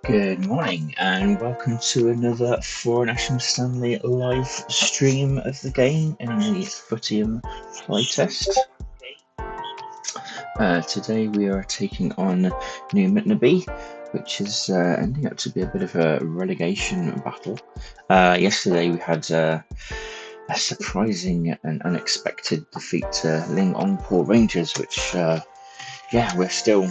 Good morning and welcome to another Foron-Asham Stanley live stream of the game in the Footium playtest. Today we are taking on New Mitnaby, which is ending up to be a bit of a relegation battle. Yesterday we had a surprising and unexpected defeat to Foron-Asham Rangers, which we're still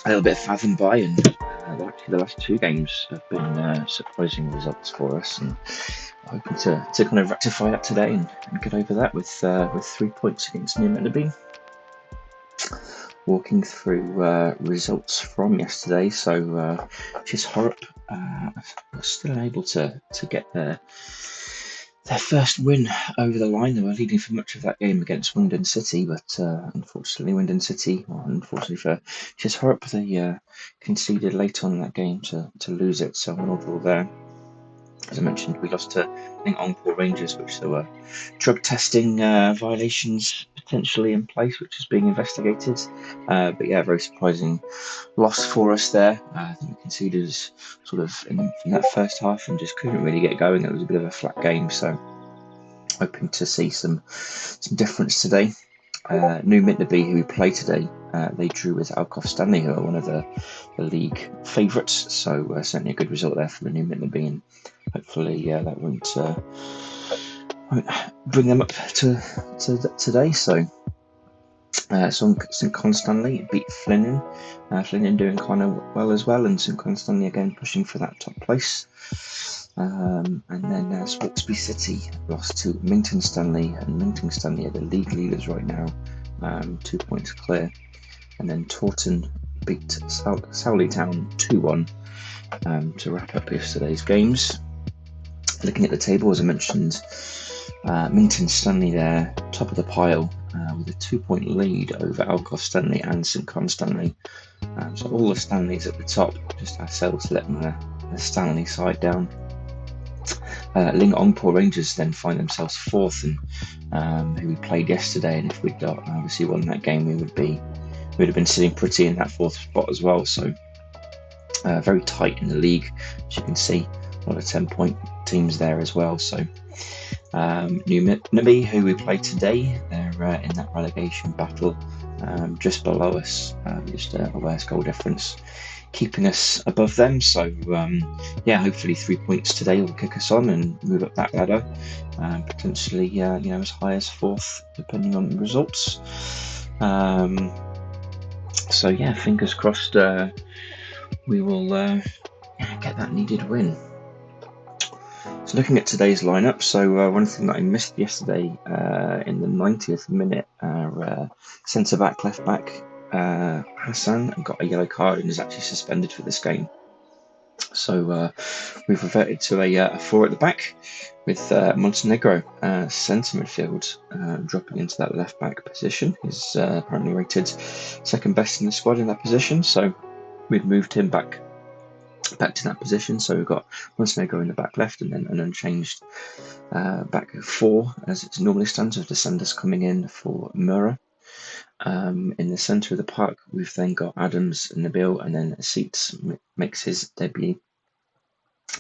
a little bit fathomed by, and actually the last two games have been surprising results for us, and hoping to kind of rectify that today and get over that with 3 points against New Mitnaby. Walking through results from yesterday, so just Horrop still unable to get their first win over the line. They were leading for much of that game against Windon City, but unfortunately for just Horrop, they conceded late on in that game to lose it, so 1-1 draw there. As I mentioned, we lost to Foron-Asham Rangers, which there were drug testing violations potentially in place, which is being investigated. But yeah, very surprising loss for us there. I think we conceded sort of in that first half and just couldn't really get going. It was a bit of a flat game, so hoping to see some difference today. New Mitnaby, who we play today, they drew with Alcoff Stanley, who are one of the league favourites, so certainly a good result there for the New Mitnaby, and hopefully that won't bring them up to today. So St Constanley beat Flinnan. Flinnan doing kind of well as well, and St Constanley again pushing for that top place. And then Swansea City lost to Minton Stanley, and Minton Stanley are the league leaders right now, 2 points clear. And then Taunton beat Sowley Town 2-1 to wrap up yesterday's games. Looking at the table, as I mentioned, Minton Stanley there, top of the pile, with a 2-point lead over Alcoff Stanley and St Con Stanley. So all the Stanleys at the top, just ourselves letting the Stanley side down. Ling Ongpo Rangers then find themselves fourth, and who we played yesterday. And if we'd obviously won that game, we'd have been sitting pretty in that fourth spot as well. So very tight in the league, as you can see. A lot of 10-point teams there as well. So New Mitnaby, who we played today, they're in that relegation battle, just below us, just a worse goal difference, keeping us above them. So hopefully 3 points today will kick us on and move up that ladder, potentially as high as fourth, depending on the results. So fingers crossed we will get that needed win. So looking at today's lineup, so one thing that I missed yesterday in the 90th minute, our centre-back, left-back, Hassan got a yellow card and is actually suspended for this game. So we've reverted to a 4 at the back with Montenegro centre midfield, dropping into that left-back position. He's apparently rated second best in the squad in that position, so we've moved him back to that position. So we've got Montenegro in the back left, and then an unchanged back 4 as it normally stands, with Descenders coming in for Mura. In the centre of the park, we've then got Adams and Nabil, and then Seats makes his debut.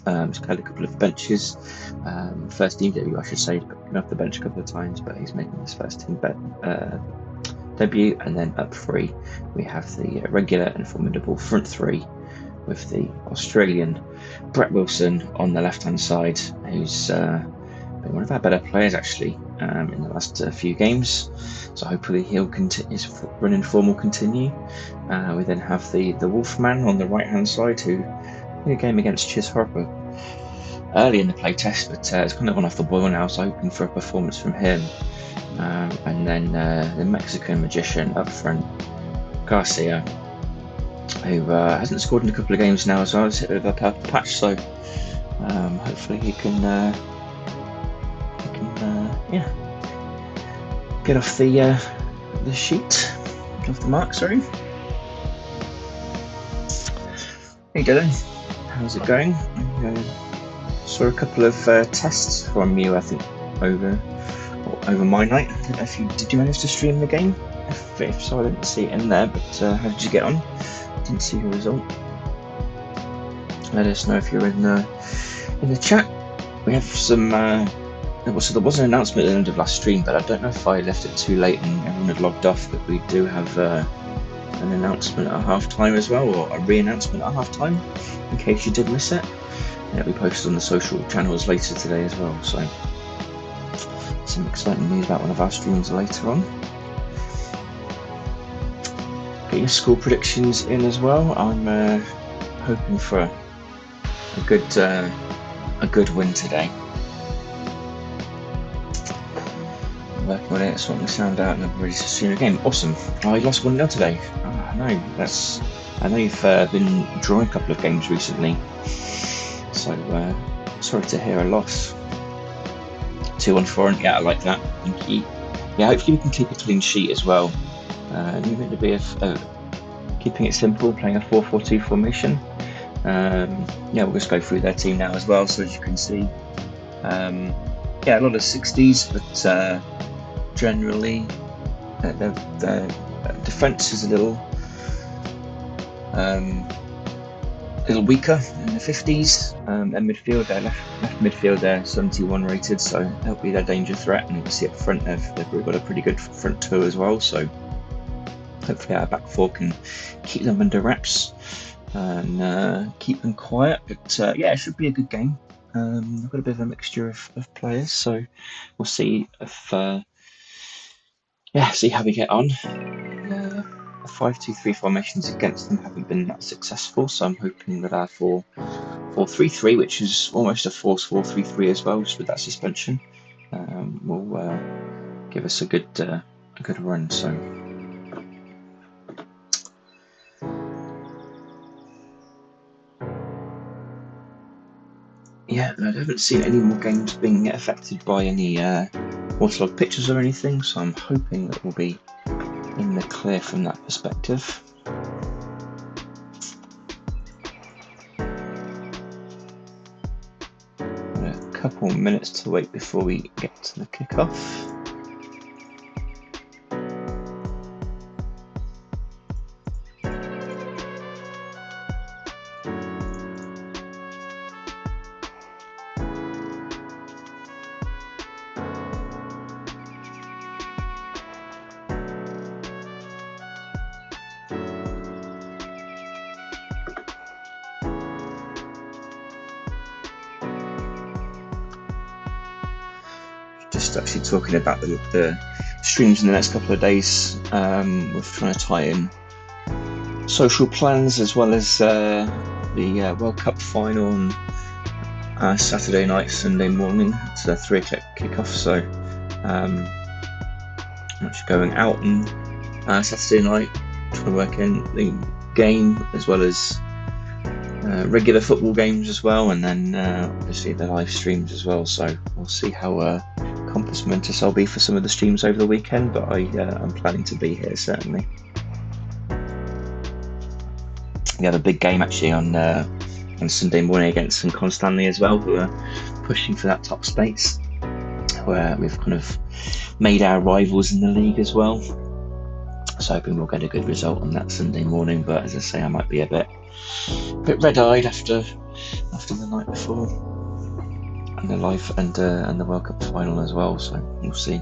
He's played a couple of benches, first team debut I should say, been off the bench a couple of times, but he's making his first team debut. And then up 3 we have the regular and formidable front 3, with the Australian Brett Wilson on the left-hand side, who's been one of our better players actually in the last few games. So hopefully his running form will continue. We then have the Wolfman on the right-hand side, who in a game against Chisholm early in the play test, but it's kind of gone off the boil now, so hoping for a performance from him. And then the Mexican magician up front, Garcia, who hasn't scored in a couple of games now as well. It's hit with a purple patch, so hopefully he can get off the sheet, off the mark. Sorry. Hey Dylan, how's it going? I saw a couple of tests from you, I think, over my night. I don't know if did you manage to stream the game? If so, I didn't see it in there, but how did you get on? Didn't see your result. Let us know if you're in the chat. We have some. There was an announcement at the end of last stream, but I don't know if I left it too late and everyone had logged off. But we do have an announcement at half-time as well, or a re-announcement at half-time, in case you did miss it. And it'll be posted on the social channels later today as well. So some exciting news about one of our streams later on. Get your score predictions in as well. I'm hoping for a good win today. Working on it, sorting the sound out, and I'm ready to stream a game. Awesome! I lost 1-0 today. I know you've been drawing a couple of games recently, so sorry to hear a loss. 2-1 Foron. Yeah, I like that. Thank you. Yeah, hopefully we can keep a clean sheet as well. You're meant to be keeping it simple, playing a 4-4-2 formation. We'll just go through their team now as well. So as you can see, a lot of 60s, but generally their defence is a little weaker in the 50s. Their midfield, their left midfield, they're 71 rated, so that'll be their danger threat. And you can see up front they've got a pretty good front two as well. So hopefully our back 4 can keep them under wraps and keep them quiet. But it should be a good game. We've got a bit of a mixture of players, so we'll see if see how we get on. The 5-2-3 formations against them haven't been that successful, so I'm hoping that our 4-3-3, which is almost a force 4-3-3 as well, just with that suspension. Will give us a good run. So yeah, I haven't seen any more games being affected by any waterlogged pitches or anything, so I'm hoping that we'll be in the clear from that perspective. A couple minutes to wait before we get to the kickoff. Just actually talking about the streams in the next couple of days. We're trying to tie in social plans as well as the World Cup final on Saturday night, Sunday morning. It's a 3 o'clock kickoff, so I'm actually going out on Saturday night, trying to work in the game as well as regular football games as well, and then obviously the live streams as well. So we'll see how compass mentis I'll be for some of the streams over the weekend, but I'm planning to be here certainly. We have a big game actually on Sunday morning against St Constanley as well, who are pushing for that top space, where we've kind of made our rivals in the league as well. So hoping we'll get a good result on that Sunday morning, but as I say, I might be a bit red-eyed after the night before, and the live and the World Cup final as well. So we'll see.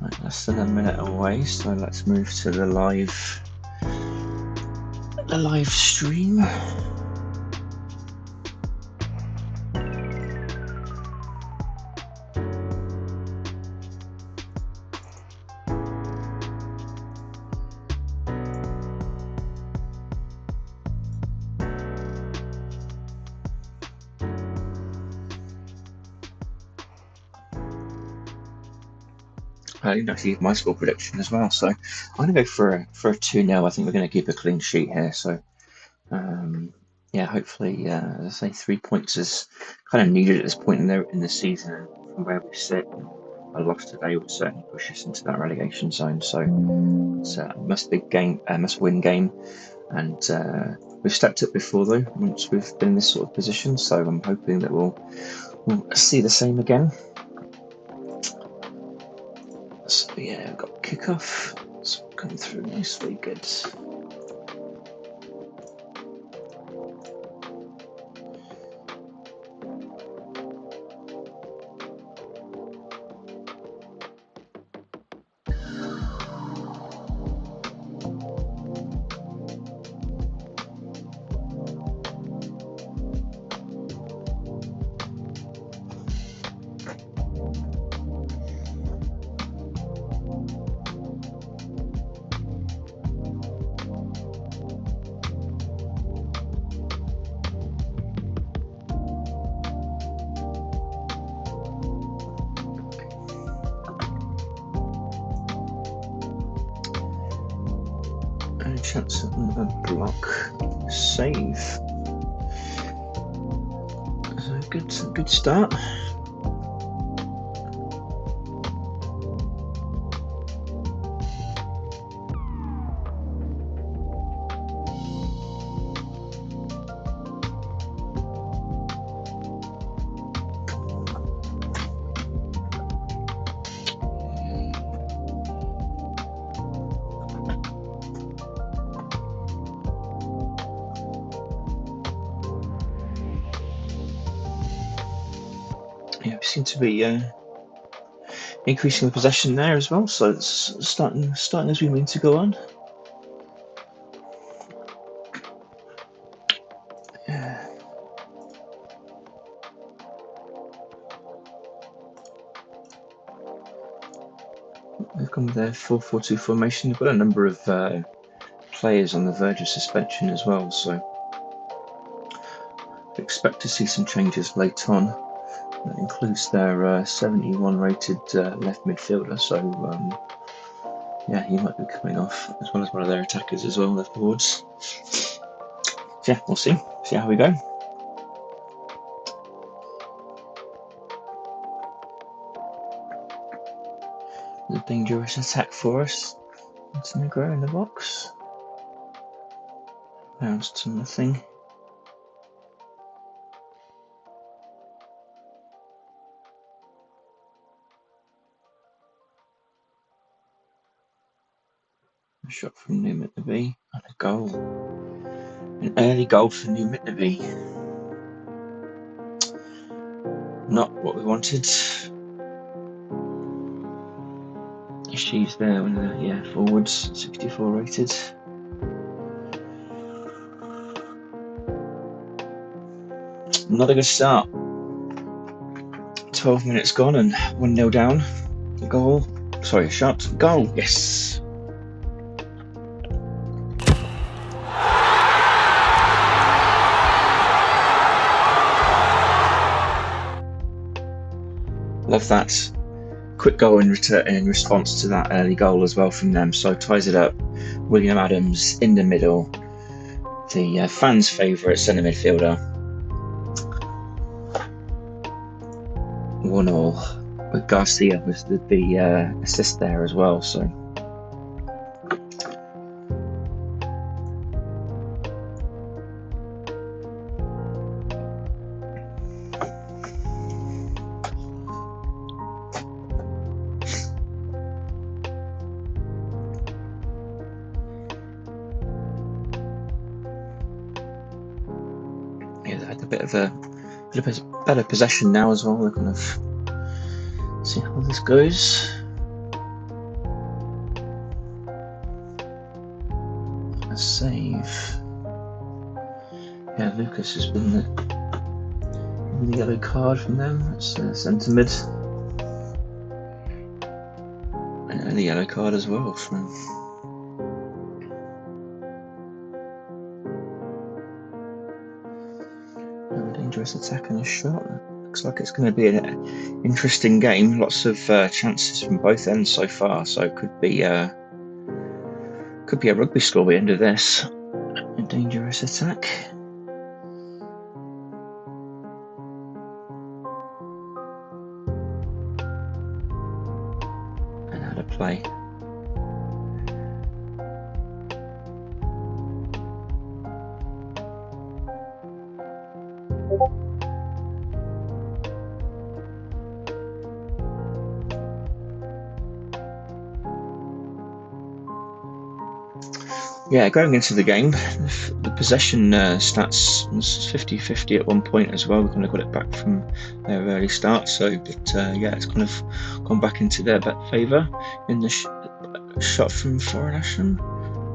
Right, less than a minute away, so let's move to the live stream. I didn't actually give my score prediction as well, so I'm going to go for a 2-0. I think we're going to keep a clean sheet here, so yeah, hopefully, as I say, 3 points is kind of needed at this point in the season, and from where we sit. A loss today would certainly push us into that relegation zone, so it's a must-win game, and we've stepped up before though once we've been in this sort of position, so I'm hoping that we'll see the same again. So yeah, we've got kickoff. It's coming through nicely, good. Chance at another block save. So good start. Yeah, we seem to be increasing the possession there as well, so it's starting as we mean to go on. Yeah. They've gone with their 4-4-2 formation. They've got a number of players on the verge of suspension as well, so I expect to see some changes late on. That includes their 71 rated left midfielder, so yeah, he might be coming off, as well as one of their attackers as well, left forwards. Yeah, we'll see how we go. A dangerous attack for us. Montenegro in the box. Bounce to nothing. A shot from Mitnaby and a goal. An early goal for Mitnaby. Not what we wanted. She's there when the forwards, 64 rated. Not a good start. 12 minutes gone and 1-0 down. A goal. Sorry, a shot. Goal. Yes. Love that. Quick goal in response to that early goal as well from them. So ties it up. William Adams in the middle. The fans' favourite centre midfielder. 1-1 with Garcia was the assist there as well. So yeah, they had a bit of a better possession now as well. We're kind of see how this goes. A save. Yeah, Lucas has been the yellow card from them. It's centre mid. And the yellow card as well from. A dangerous attack and a shot. Looks like it's going to be an interesting game. Lots of chances from both ends so far, so it could be a rugby score by the end of this. A dangerous attack. And how to play. Yeah, going into the game, the possession stats was 50-50 at one point as well. We kind of got it back from their early start, but yeah, it's kind of gone back into their favour in the shot from Foron-Asham,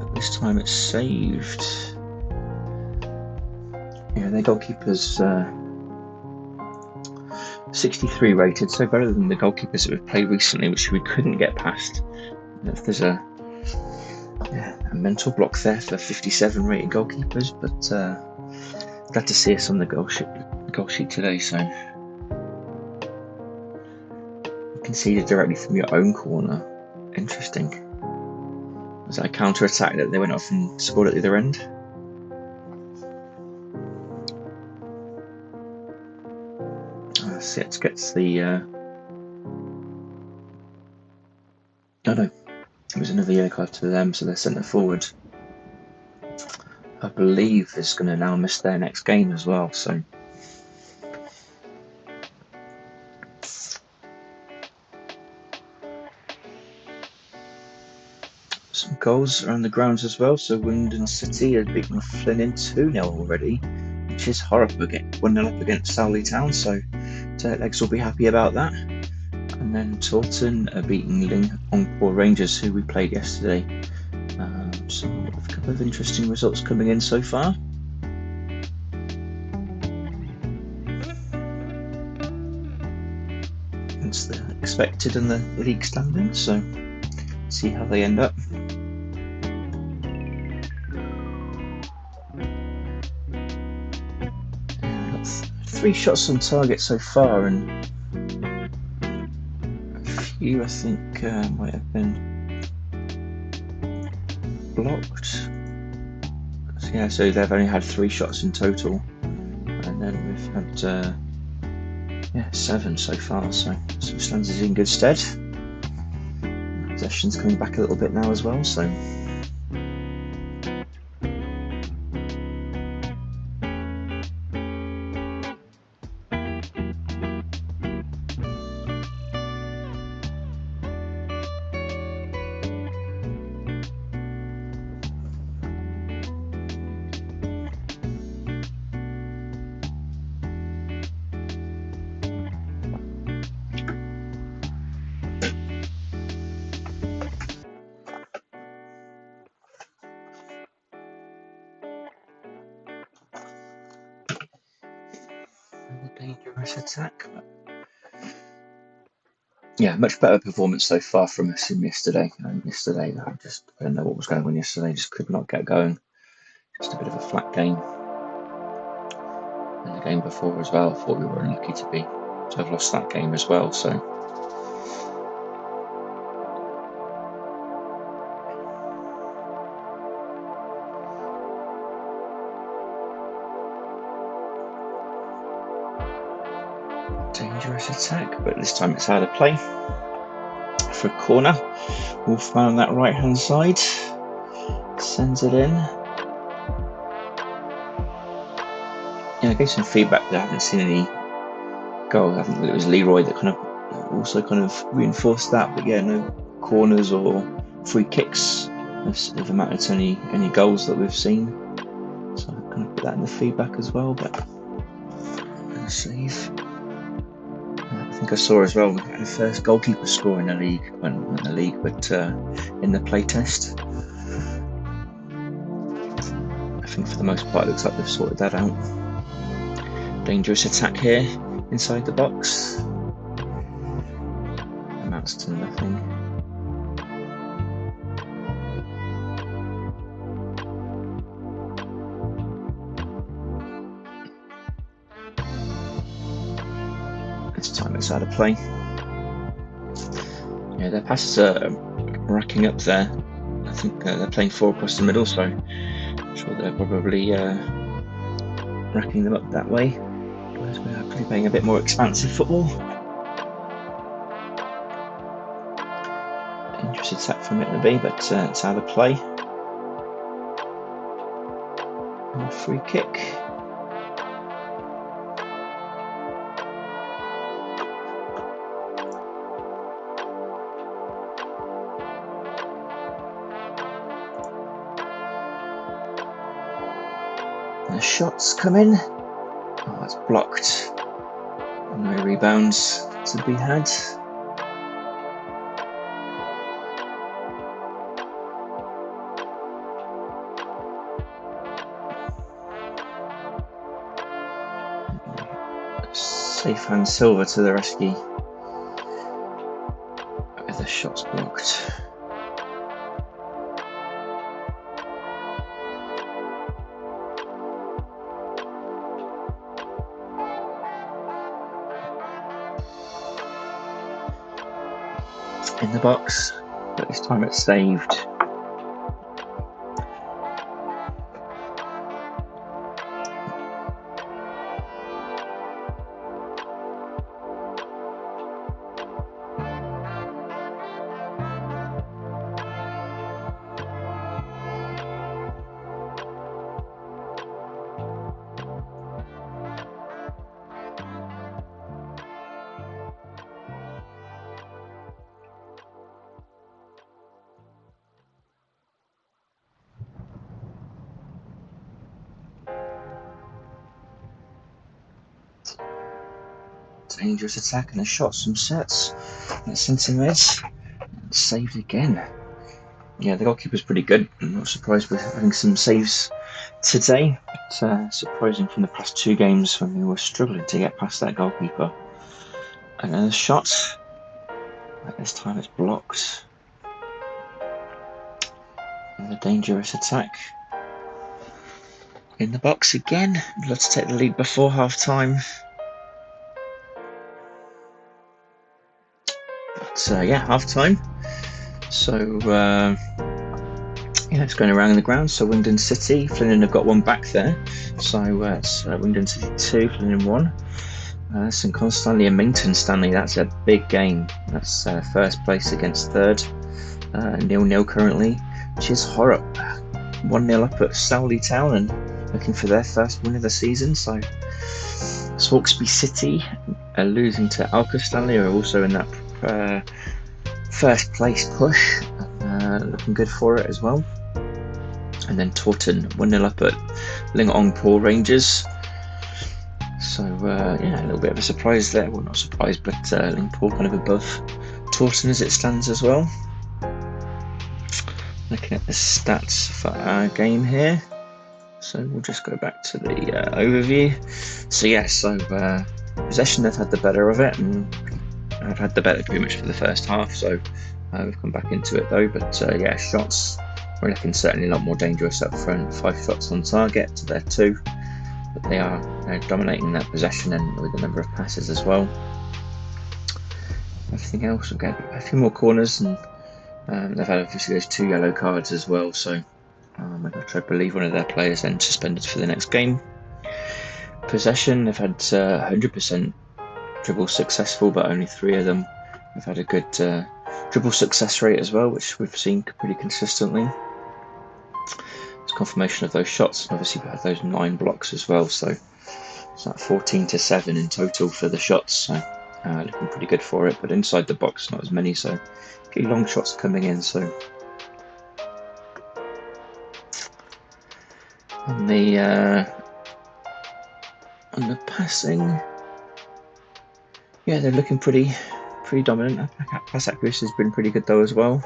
but this time it's saved. Yeah, their goalkeeper's 63 rated, so better than the goalkeepers that we've played recently, which we couldn't get past. If there's a mental block there for 57 rated goalkeepers, but glad to see us on the goal sheet today. So conceded directly from your own corner. Interesting. Was that a counter attack that they went off and scored at the other end? Sitz gets the. No. It was another yellow card to them, so their centre forward, I believe, is going to now miss their next game as well. So some goals around the grounds as well. So Windon City had beaten Flynn in 2-0 already, which is horrible. 1-0 up against Sowley Town, so Legs will be happy about that. And then Taunton are beating Longport Rangers, who we played yesterday. So a couple of interesting results coming in so far. It's the expected in the league standings, so see how they end up. Got 3 shots on target so far, and a few I think might have been blocked. So, yeah, so they've only had 3 shots in total, and then we've had 7 so far, so stands us in good stead. Possession's coming back a little bit now as well, so dangerous attack. Yeah, much better performance so far from us in yesterday. Yesterday, I don't know what was going on yesterday, just could not get going. Just a bit of a flat game. And the game before as well, I thought we were unlucky to have lost that game as well. So dangerous attack, but this time it's out of play for a corner. Wolfman on that right hand side sends it in. Yeah, I gave some feedback that I haven't seen any goals. I think it was Leroy that also reinforced that, but yeah, no corners or free kicks have amounted to any goals that we've seen. So I kind of put that in the feedback as well, but save. I think I saw as well we had the first goalkeeper score in the league, but in the play test. I think for the most part it looks like they've sorted that out. Dangerous attack here inside the box. Amounts to nothing. This time it's out of play. Yeah, their passes are racking up there. I think they're playing 4 across the middle, so I'm sure they're probably racking them up that way. Whereas we're probably playing a bit more expansive football. Dangerous attack from Mitnaby, but it's out of play. And a free kick. The shots come in. Oh, it's blocked. No rebounds to be had. Safe hand Silver to the rescue. The shot's blocked. In the box, but this time it's saved. Dangerous attack and a shot, some sets. That sent him in. Saved again. Yeah, the goalkeeper's pretty good. I'm not surprised with having some saves today. But surprising from the past 2 games when we were struggling to get past that goalkeeper. Another shot. But this time it's blocked. Another dangerous attack in the box again. Let's take the lead before half time. But yeah, half time. So yeah, it's going around the ground. So Wingdon City, Flynn have got one back there. So it's Wingdon City 2, Flynn 1. St Constanley and Mington Stanley, that's a big game. That's first place against third. 0-0 currently. Chisholm Horrocks 1-0 up at Sowley Town and looking for their first win of the season. So Hawkesby City losing to Alcostanley are also in that first place push. Looking good for it as well. And then Taunton 1-0 up at Lingotong Poor Rangers. So yeah, a little bit of a surprise there. Well, not a surprise, but Lingport kind of above Taunton as it stands as well. Looking at the stats for our game here. So we'll just go back to the overview. So yeah, possession, they've had the better of it, and I've had the better pretty much for the first half. So we've come back into it though. But yeah, shots, we're looking certainly a lot more dangerous up front. 5 shots on target to their 2. But they're dominating that possession and with a number of passes as well. Everything else, we'll get a few more corners, and they've had obviously those 2 yellow cards as well. So I believe one of their players then suspended for the next game. Possession, they've had 100% dribble successful, but only 3 of them have had a good dribble success rate as well, which we've seen pretty consistently. It's confirmation of those shots, and obviously we had those 9 blocks as well, so it's like 14-7 in total for the shots, so looking pretty good for it. But inside the box, not as many, so a few long shots coming in. So on the passing, yeah, they're looking pretty dominant. Pass accuracy has been pretty good though as well.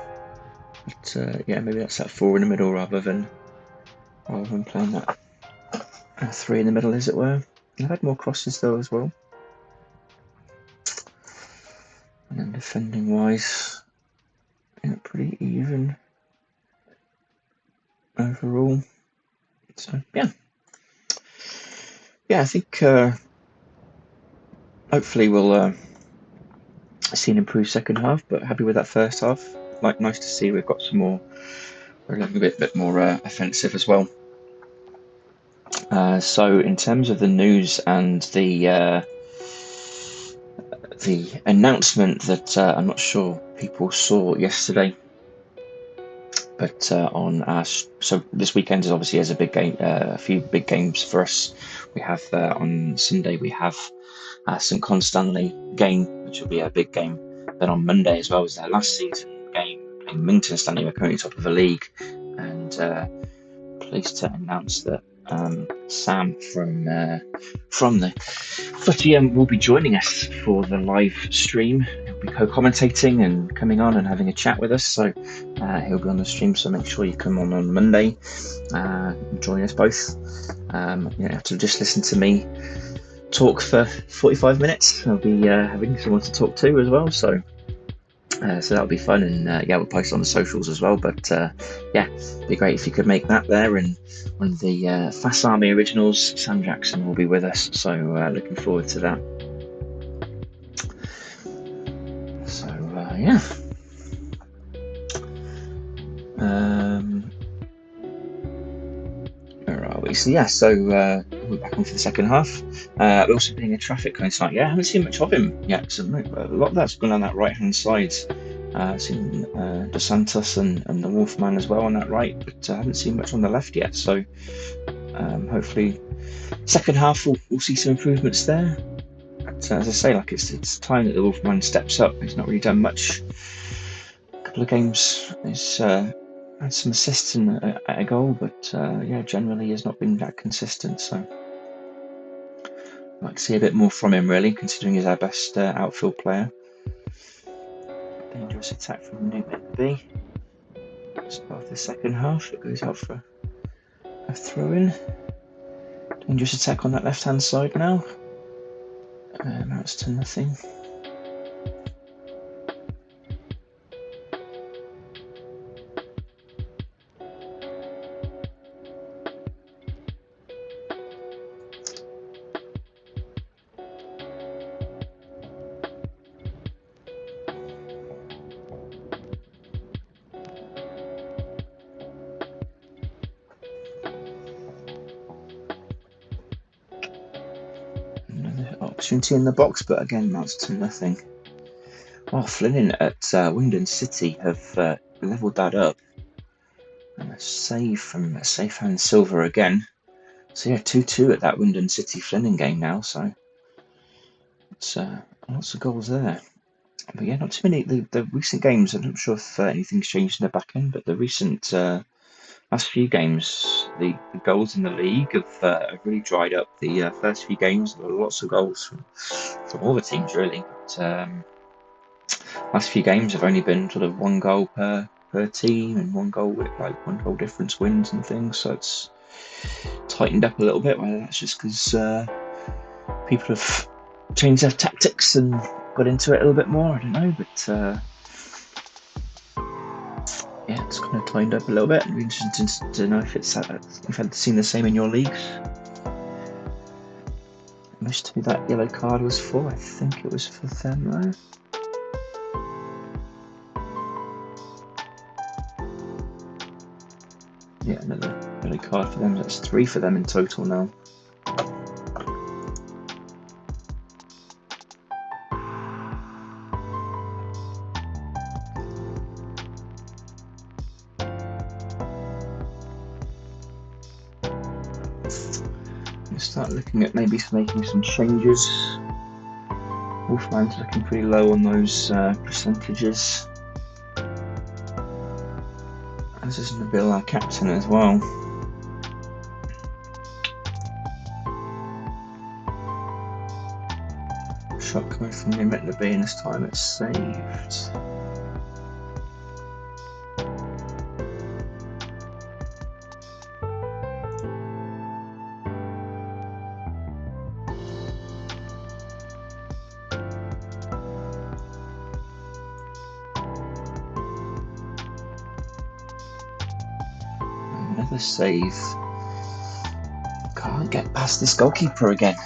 But yeah, maybe that's that 4 in the middle rather than playing that 3 in the middle, as it were. I've had more crosses though as well. And then defending wise, yeah, pretty even overall. So yeah, I think hopefully we'll see an improved second half. But happy with that first half. Nice to see we've got some more. We're looking a bit more offensive as well. So in terms of the news and the announcement that I'm not sure people saw yesterday, but so this weekend is obviously as a big game, a few big games for us. We have on Sunday we have St Constanley game, which will be a big game. Then on Monday as well as their last season game, playing Mington Stanley. We're currently top of the league, and pleased to announce that Sam from the Footium will be joining us for the live stream. He'll be co-commentating and coming on and having a chat with us. So he'll be on the stream. So make sure you come on Monday, join us both. You don't have to just listen to me talk for 45 minutes. I'll be having someone to talk to as well. So that'll be fun, and yeah, we'll post on the socials as well. But yeah, it'd be great if you could make that there. And one of the Fast Army originals, Sam Jackson, will be with us. So looking forward to that. So yeah. Where are we? So yeah, we're back on for the second half. We're also being a traffic cone tonight. Yeah, I haven't seen much of him yet. So a lot of that's gone on that right-hand side. I've seen DeSantis and the Wolfman as well on that right, but I haven't seen much on the left yet. So hopefully, second half we'll see some improvements there. But as I say, it's time that the Wolfman steps up. He's not really done much. A couple of games, he's had some assists and a goal, but yeah, generally has not been that consistent. So I'd like to see a bit more from him, really, considering he's our best outfield player. Dangerous attack from Mitnaby. Start of the second half. It goes out for a throw-in. Dangerous attack on that left-hand side now. Now it's 2-0. opportunity in the box, but again, that's 2-0. Oh, Flynn at Wyndham City have levelled that up. And a save from safe hand Silver again. So yeah, 2-2 at that Wyndham City Flinning game now. So it's lots of goals there. But yeah, not too many. The recent games, I'm not sure if anything's changed in the back end, but the recent last few games, the goals in the league have really dried up. The first few games, there were lots of goals from all the teams really. But last few games have only been sort of 1 goal per team and 1 goal with like 1 goal difference wins and things. So it's tightened up a little bit. Whether that's just because people have changed their tactics and got into it a little bit more, I don't know. But yeah, it's kind of tightened up a little bit. It'd be interesting to know if you've had seen the same in your leagues. Most of that yellow card was for, I think it was for them though. Yeah, another yellow card for them. That's 3 for them in total now. Start looking at maybe making some changes. Wolfman's looking pretty low on those percentages. As is Nabil, our captain, as well. Shot coming from the Mitnaby, and this time it's saved. Another save. Can't get past this goalkeeper again.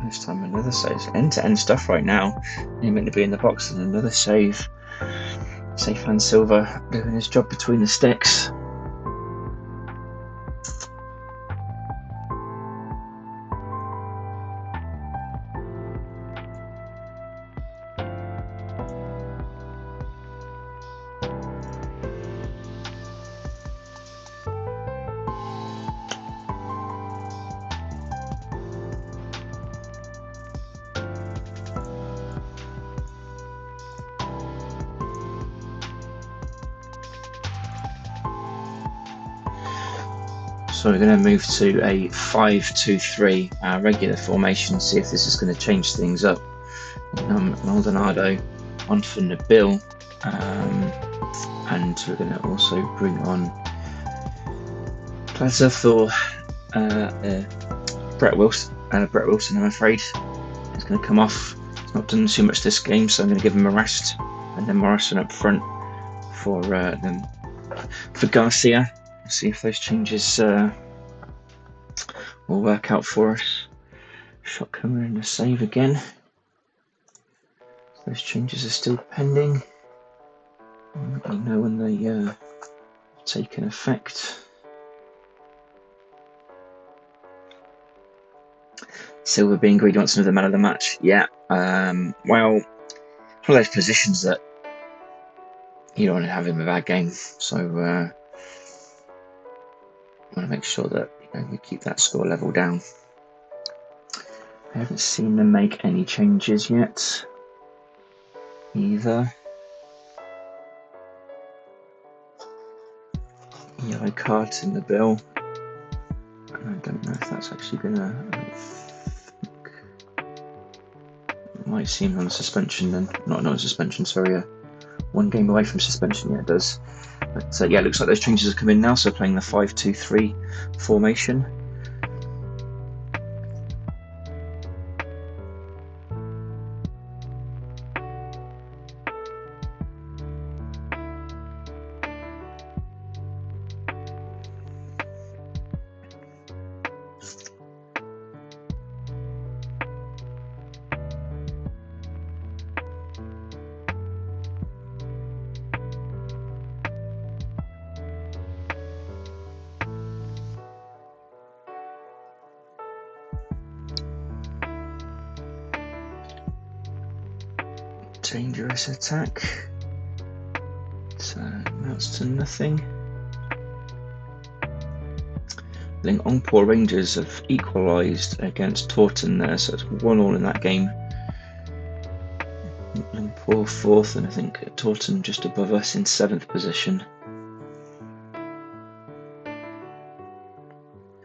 This time another save. End-to-end stuff right now. You're meant to be in the box, and another save. Safe hand Silver doing his job between the sticks. So we're going to move to a 5-2-3 regular formation, see if this is going to change things up. Maldonado on for Nabil, and we're going to also bring on Plaza for Brett Wilson. Brett Wilson, I'm afraid, is going to come off. He's not done too much this game, so I'm going to give him a rest, and then Morrison up front for Garcia. See if those changes will work out for us. Shot coming in the save again. Those changes are still pending. I'll let you know when they take an effect. Silver being greedy wants another man of the match. Yeah. Well, one of those positions that you don't want to have him a bad game. So I want to make sure that we keep that score level down. I haven't seen them make any changes yet either. Yellow cards in the bill. I don't know if that's actually gonna. It might seem on suspension then. Not on suspension, sorry. 1 game away from suspension, yeah, it does. But yeah, it looks like those changes have come in now, so playing the 5-2-3 formation. Dangerous attack. So amounts to nothing. I think Ongpor Rangers have equalised against Taunton there, so it's 1-1 in that game. Ongpor 4th, and I think Taunton just above us in 7th position.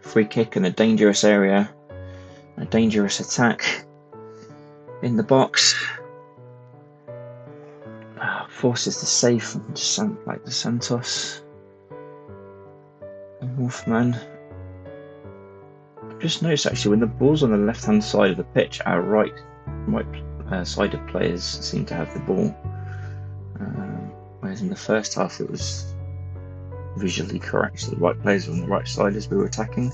Free kick in a dangerous area. A dangerous attack in the box. Forces the save from the Santos. Wolfman. I've just noticed actually when the ball's on the left hand side of the pitch, our right sided players seem to have the ball. Whereas in the first half it was visually correct, so the right players were on the right side as we were attacking.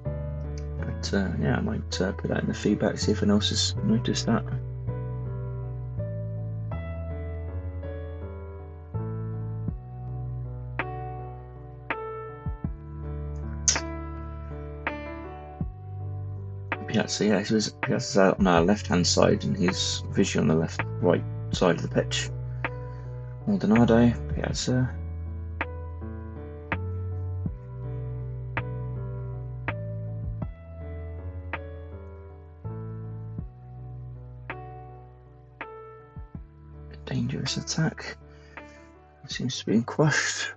But yeah, I might put that in the feedback, see if anyone else has noticed that. Piazza, yeah, Piazza's out on our left-hand side, and he's visually on the right side of the pitch. Maldonado, Piazza. Dangerous attack. Seems to be quashed.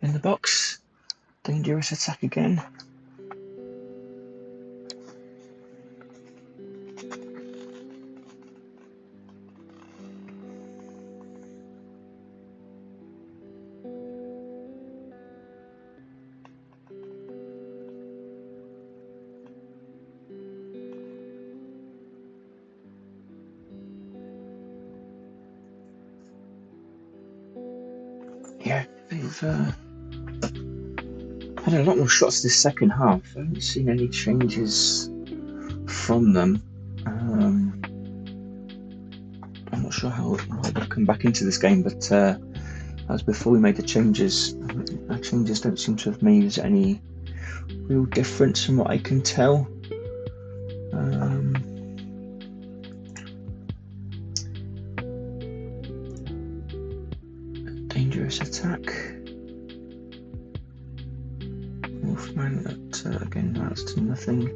In the box, dangerous attack again. Yeah, they've had a lot more shots this second half. I haven't seen any changes from them. I'm not sure how they'll come back into this game, but that was before we made the changes. Our changes don't seem to have made any real difference from what I can tell. Dangerous attack. Wolfman, that again amounts to nothing.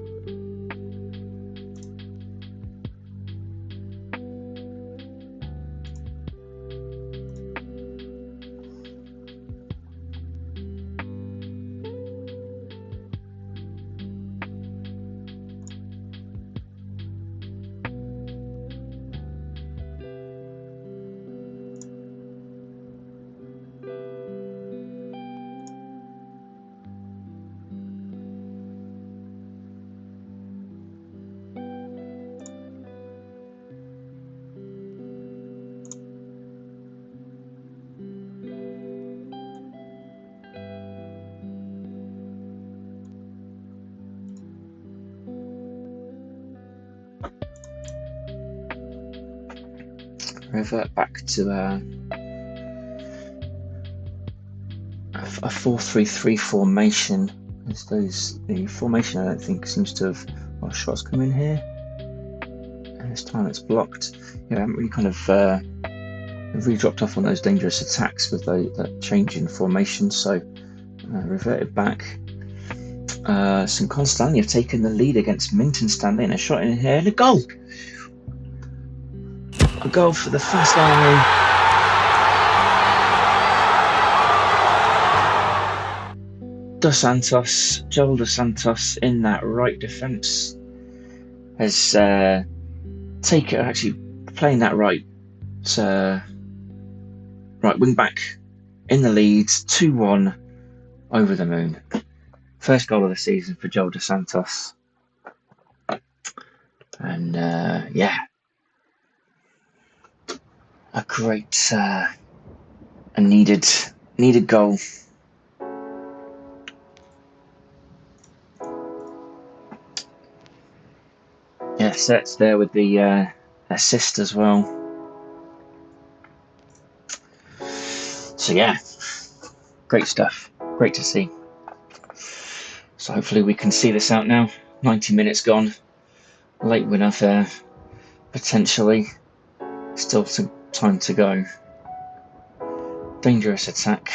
Revert back to a 4-3-3 formation. The formation I don't think seems to have shots come in here, and this time it's blocked. Yeah, I haven't really kind of really dropped off on those dangerous attacks with that change in formation, so reverted back. St Constantia have taken the lead against Minton Stanley, and a shot in here and a goal. A goal for the Fast Army. Joel Dos Santos in that right defence has actually playing that right wing back in the lead, 2-1 over the moon. First goal of the season for Joel Dos Santos, and yeah, a great and needed goal. Yeah, Sets there with the assist as well. So yeah, great stuff. Great to see. So hopefully we can see this out now. 90 minutes gone. Late winner there, potentially. Still some time to go. Dangerous attack.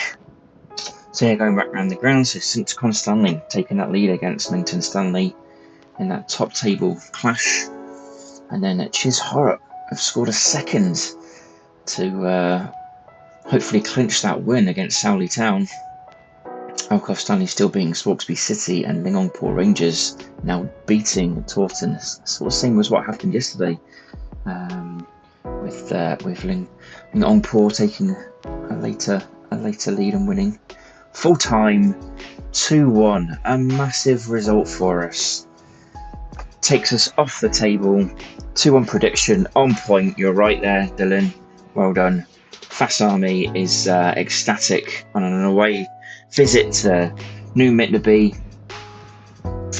So yeah, going back around the ground. So St Constanley taking that lead against Minton Stanley in that top table clash. And then Chishorup have scored a second to hopefully clinch that win against Sowley Town. Alcoff Stanley still beating Swansea City, and Lingongpor Rangers now beating Taunton. Sort of same as what happened yesterday, with Lingongpor taking a later lead and winning. Full time, 2-1, a massive result for us. Takes us off the table. 2-1 prediction on point. You're right there, Dylan. Well done. Fast Army is ecstatic on an away visit to New Mitnaby,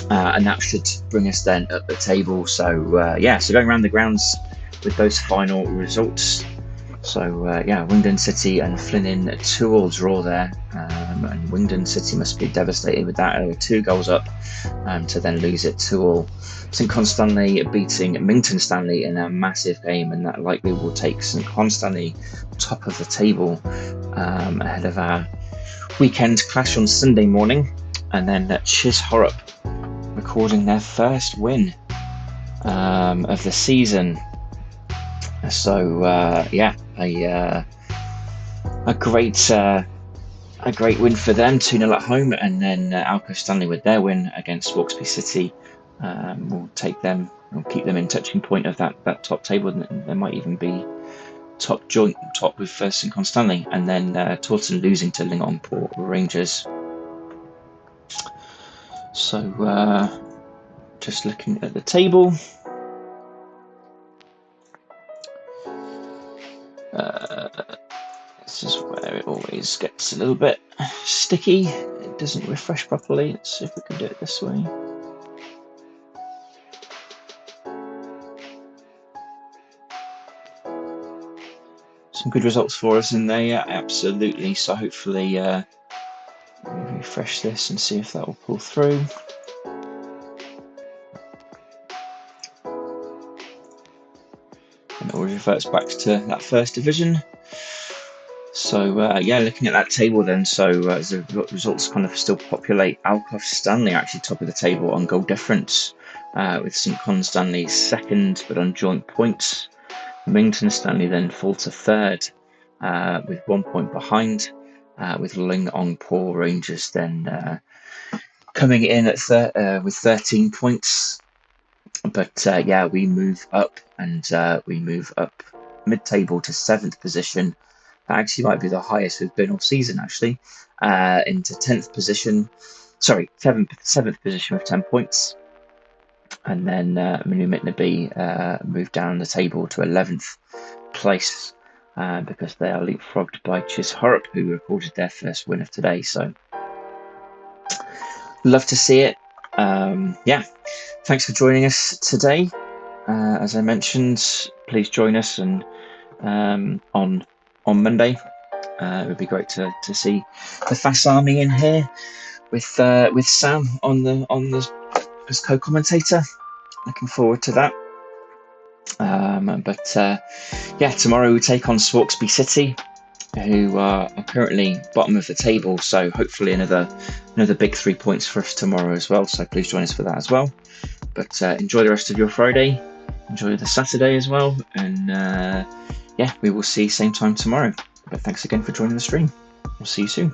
and that should bring us then up the table. So yeah, so going around the grounds with those final results. So yeah, Wingdon City and Flynn 2-2 draw there, and Wingdon City must be devastated with that. 2 goals up to then lose it 2-2. St Constanley beating Minton Stanley in a massive game, and that likely will take St Constanley top of the table ahead of our weekend clash on Sunday morning. And then Chishorup recording their first win of the season. So yeah, a great win for them, 2-0 at home, and then Alcoff Stanley with their win against Swansea City will take them, will keep them in touching point of that top table. There might even be top with St Constanley, and then Taunton losing to Lingongpor Rangers. So just looking at the table. This is where it always gets a little bit sticky. It doesn't refresh properly. Let's see if we can do it this way. Some good results for us in there, yeah, absolutely. So hopefully refresh this and see if that will pull through. And it all reverts back to that first division. So yeah, looking at that table then, so as the results kind of still populate, Alcoff Stanley actually top of the table on goal difference, with St Constanley second but on joint points. Minton Stanley then fall to third with 1 point behind, with Lingongpor Rangers then coming in at with 13 points. But yeah, we move up, and we move up mid-table to 7th position. That actually might be the highest we've been all season, actually, into 10th position. Sorry, 7th position with 10 points. And then New Mitnaby moved down the table to 11th place because they are leapfrogged by Chishorup, who recorded their first win of today. So, love to see it. Yeah, thanks for joining us today. As I mentioned, please join us and on Monday. It would be great to see the Fast Army in here with Sam on the as co-commentator. Looking forward to that. But yeah, tomorrow we take on Swansea City, who are currently bottom of the table. So hopefully another big 3 points for us tomorrow as well. So please join us for that as well. But enjoy the rest of your Friday. Enjoy the Saturday as well. And yeah, we will see you same time tomorrow. But thanks again for joining the stream. We'll see you soon.